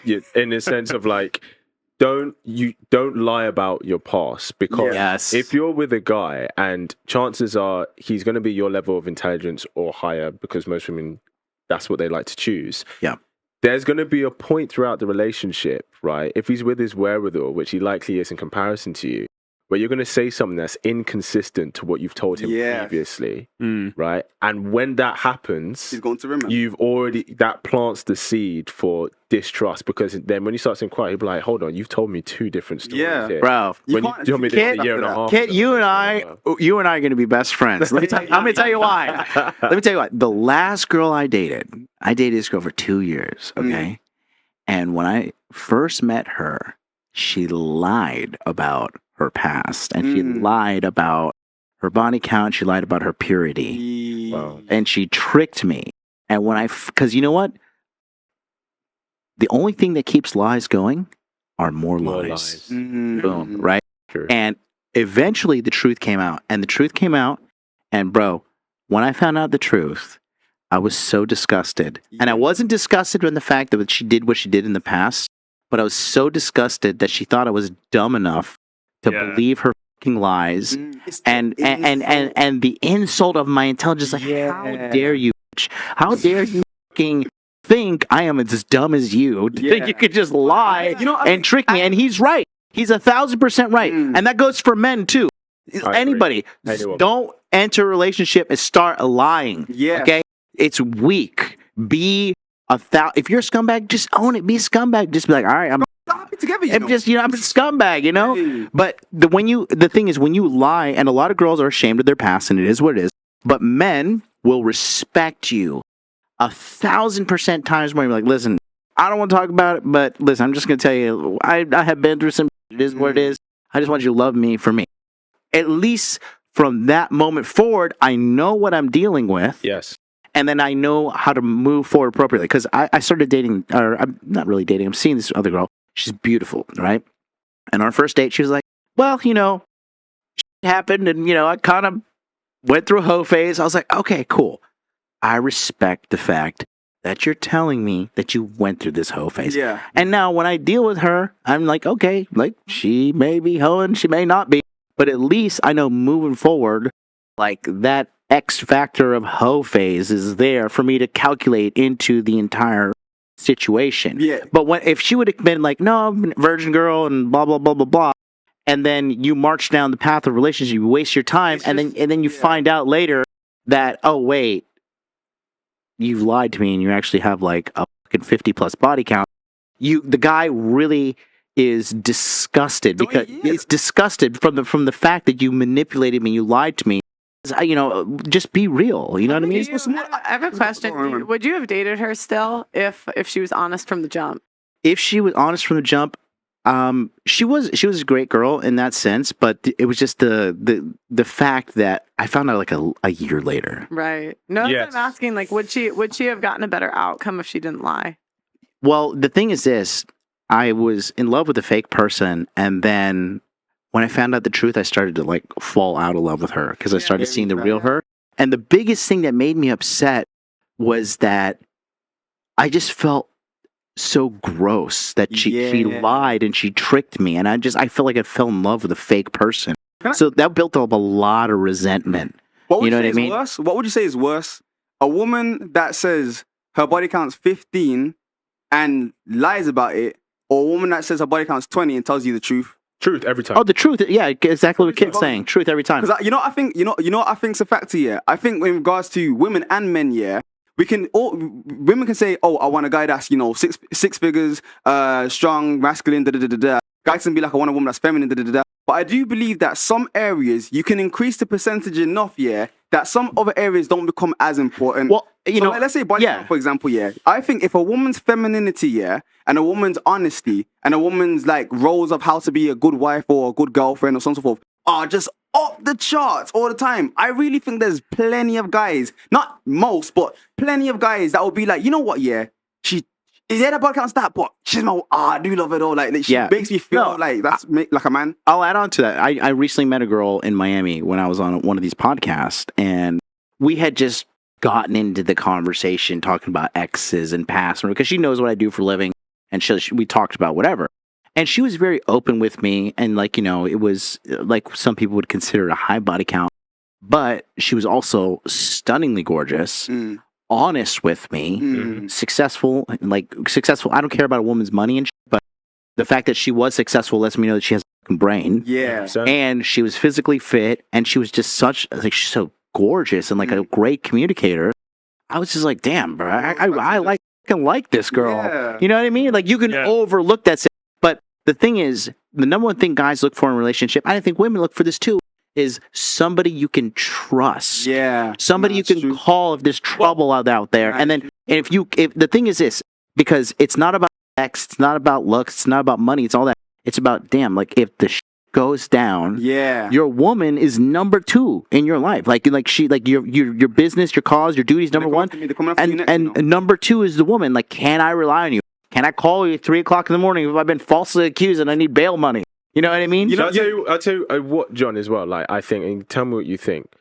in the sense of like, don't lie about your past, because if you're with a guy and chances are he's going to be your level of intelligence or higher, because most women, that's what they like to choose. Yeah. There's going to be a point throughout the relationship, right? If he's with his wherewithal, which he likely is in comparison to you, where you're going to say something that's inconsistent to what you've told him previously, right? And when that happens, he's going to remember. That plants the seed for distrust, because then when he starts to inquire, he'll be like, hold on, you've told me two different stories here. Bro. When you told me this a year and a half Kit, ago, you and I are going to be best friends. I'm going to tell you why. Let me tell you why. The last girl I dated this girl for 2 years, okay? And when I first met her, she lied about her past, and she lied about her body count, she lied about her purity, and she tricked me. And because you know what? The only thing that keeps lies going are more lies. Boom, right? Sure. And eventually the truth came out, and bro, when I found out the truth, I was so disgusted. And I wasn't disgusted with the fact that she did what she did in the past, but I was so disgusted that she thought I was dumb enough to believe her fucking lies, and the insult of my intelligence. Like, how dare you? How dare you fucking think I am as dumb as you? Think you could just lie and trick me? And he's right. He's 1,000% right, and that goes for men too. Anybody, don't enter a relationship and start lying. Okay, it's weak. If you're a scumbag, just own it. Be a scumbag. Just be like, all right, I'm together. I'm a scumbag, you know. Hey. But the thing is, when you lie, and a lot of girls are ashamed of their past, and it is what it is. But men will respect you 1,000% times more. You're like, listen, I don't want to talk about it, but listen, I'm just going to tell you, I have been through some. It is what it is. I just want you to love me for me. At least from that moment forward, I know what I'm dealing with. Yes. And then I know how to move forward appropriately. Because I started dating, or I'm not really dating, I'm seeing this other girl. She's beautiful, right? And on our first date, she was like, well, you know, shit happened, and, you know, I kind of went through a hoe phase. I was like, okay, cool. I respect the fact that you're telling me that you went through this hoe phase. Yeah. And now when I deal with her, I'm like, okay, like, she may be hoeing, she may not be. But at least I know moving forward, like, that X factor of hoe phase is there for me to calculate into the entire situation. Yeah. But if she would have been like, no, I'm a virgin girl and blah, blah, blah, blah, blah, and then you march down the path of relationship, you waste your time, and then you find out later that, oh, wait, you lied to me and you actually have like a fucking 50+ body count. The guy really is disgusted because it's disgusted from the fact that you manipulated me, you lied to me. You know, just be real. You know what I mean? I have a question. Would you have dated her still if she was honest from the jump? If she was honest from the jump, she was a great girl in that sense, but it was just the fact that I found out like a year later. Right. No, I'm asking, like, would she have gotten a better outcome if she didn't lie? Well, the thing is this: I was in love with a fake person, and then when I found out the truth, I started to like fall out of love with her because I started seeing the real her. And the biggest thing that made me upset was that I just felt so gross that she lied and she tricked me, and I felt like I fell in love with a fake person. So that built up a lot of resentment. You know what I mean? What would you say is worse? A woman that says her body count's 15 and lies about it, or a woman that says her body count's 20 and tells you the truth? Truth every time. Oh, the truth. Yeah, exactly what Kit's saying. Truth every time. Because you know what I think. You know what I think's a factor. Yeah, I think in regards to women and men. Yeah, women can say, oh, I want a guy that's, you know, six figures, strong, masculine. Da da da da da. Guys can be like, I want a woman that's feminine. Da da da da. But I do believe that some areas you can increase the percentage enough. Yeah, that some other areas don't become as important. Well, you know, like, let's say body count, for example. Yeah, I think if a woman's femininity, yeah, and a woman's honesty, and a woman's like roles of how to be a good wife or a good girlfriend or so on and so forth are just up the charts all the time, I really think there's plenty of guys, not most, but plenty of guys that will be like, you know what, yeah, the body count's that, but she's I do love it all. Like she makes me feel like that's like a man. I'll add on to that. I recently met a girl in Miami when I was on one of these podcasts, and we had just gotten into the conversation talking about exes and past, because she knows what I do for a living. and we talked about whatever. And she was very open with me, and like, you know, it was like some people would consider it a high body count, but she was also stunningly gorgeous, honest with me, successful. I don't care about a woman's money and shit, but the fact that she was successful lets me know that she has a brain. Yeah. And she was physically fit, and she was just she's so gorgeous and like a great communicator. I was just like, damn, bro, I like this girl. Yeah. You know what I mean? Like, you can overlook that. But the thing is, the number one thing guys look for in a relationship, I think women look for this too, is somebody you can trust. Yeah. Somebody you can call if there's trouble out there. And then, if the thing is this, because it's not about sex, it's not about looks, it's not about money, it's all that. It's about, damn, like, if the goes down, your woman is number 2 in your life. Like your business, your cause, your duties, number 1. And number 2 is the woman. Like, can I rely on you? Can I call you at 3 o'clock in the morning if I've been falsely accused and I need bail money? You know what I mean? I'll tell you what, John, as well. Like, I think, and tell me what you think.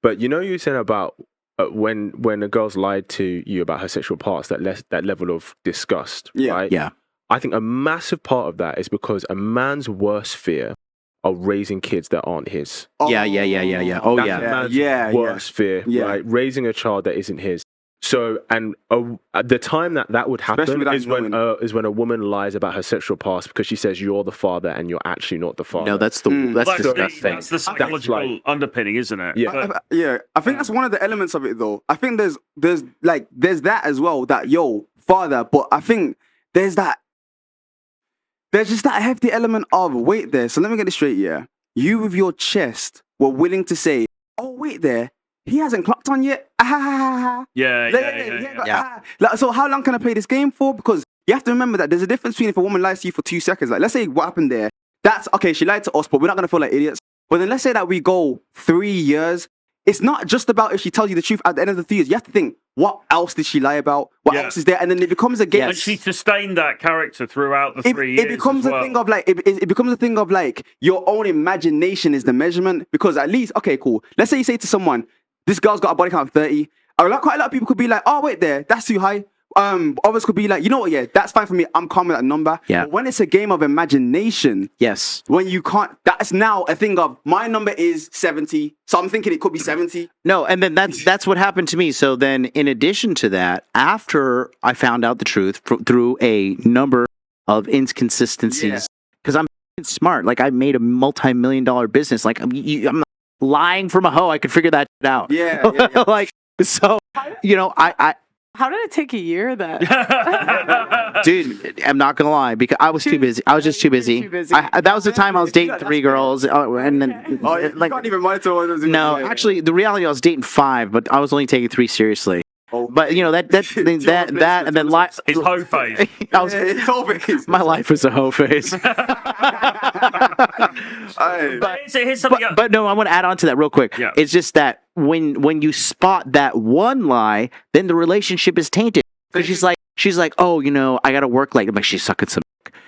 But you know, you said about when a girl's lied to you about her sexual past, that level of disgust, right? Yeah. I think a massive part of that is because a man's worst fear are raising kids that aren't his. Yeah. Oh, That's yeah. a man's worst fear, right? Raising a child that isn't his. So, and at the time that would happen is when a woman lies about her sexual past because she says you're the father and you're actually not the father. No, that's disgusting. That's the psychological underpinning, isn't it? Yeah, I think that's one of the elements of it, though. I think there's that as well. That father, but I think there's just that hefty element of wait there. So let me get this straight. Yeah, you with your chest were willing to say, oh wait there. He hasn't clocked on yet. Yeah. So how long can I play this game for? Because you have to remember that there's a difference between if a woman lies to you for 2 seconds. Like, let's say what happened there. That's okay. She lied to us, but we're not gonna feel like idiots. But then let's say that we go 3 years. It's not just about if she tells you the truth at the end of the 3 years. You have to think, what else did she lie about? What else is there? And then it becomes a game. And she sustained that character throughout the 3 years. It becomes a thing of like it becomes a thing of like your own imagination is the measurement. Because at least, okay, cool. Let's say you say to someone, this girl's got a body count of 30. Quite a lot of people could be like, oh, wait there, that's too high. Others could be like, you know what, yeah, that's fine for me. I'm calm with that number. Yeah. But when it's a game of imagination, when you can't, that's now a thing of my number is 70. So I'm thinking it could be 70. No, and then that's what happened to me. So then, in addition to that, after I found out the truth through a number of inconsistencies, because I'm smart, like I made a multi-million-dollar business, like I'm not lying from a hoe. I could figure that out. Yeah. Like, so, you know, I How did it take a year then? Dude, I'm not gonna lie, because I was too busy. I was just too busy. That was the time I was dating 3 girls, and then you can't even monitor what those. No, actually, the reality I was dating 5, but I was only taking 3 seriously. But you know that and then It's hoe phase. My life was a hoe phase. Here's something but no, I want to add on to that real quick. Yeah. It's just that when you spot that one lie, then the relationship is tainted. Because she's like, oh, you know, I got to work late. I'm like, she's sucking some,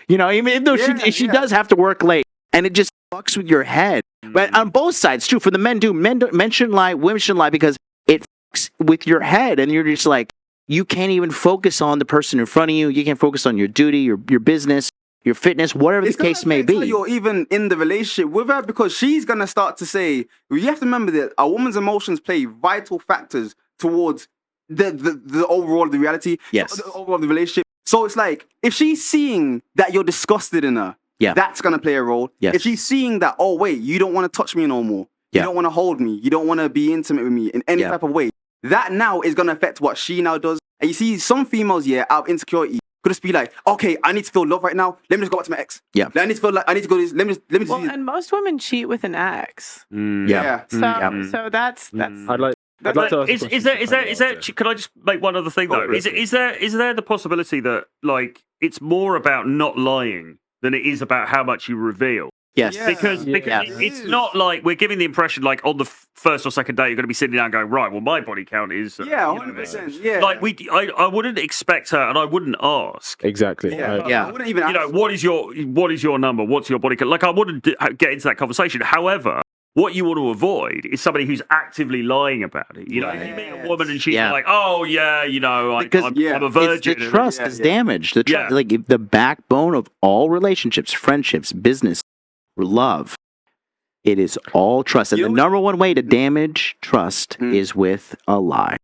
you know, even though she does have to work late, and it just fucks with your head. But on both sides, true. For the men shouldn't lie, women shouldn't lie, because it fucks with your head, and you're just like, you can't even focus on the person in front of you. You can't focus on your duty, your business, your fitness, whatever the case may be. You're even in the relationship with her, because she's gonna start to say, you have to remember that a woman's emotions play vital factors towards the overall of the reality, the overall of the relationship. So it's like, if she's seeing that you're disgusted in her, that's gonna play a role. Yes. If she's seeing that, oh wait, you don't want to touch me no more, you don't want to hold me, you don't want to be intimate with me in any type of way, that now is gonna affect what she now does. And you see, some females, out of insecurity, could just be like, okay, I need to feel love right now. Let me just go back to my ex. Yeah. I need to feel like I need to go to this. Let me just. Well, and most women cheat with an ex. So that's. I'd like to ask is there? Can I just make one other thing though? Is there the possibility that like it's more about not lying than it is about how much you reveal? Yes. Because it's not like we're giving the impression like on the first or second date you're going to be sitting down going, right, well my body count is 100%. Yeah. Like I wouldn't expect her, and I wouldn't ask. Exactly. I wouldn't even ask. You know, what is your number? What's your body count? Like I wouldn't get into that conversation. However, What you want to avoid is somebody who's actively lying about it. You know, if you meet a woman and she's like, "Oh yeah, you know, I'm a virgin." The trust is damaged. Like the backbone of all relationships, friendships, business, love. It is all trust, and the number one way to damage trust is with a lie.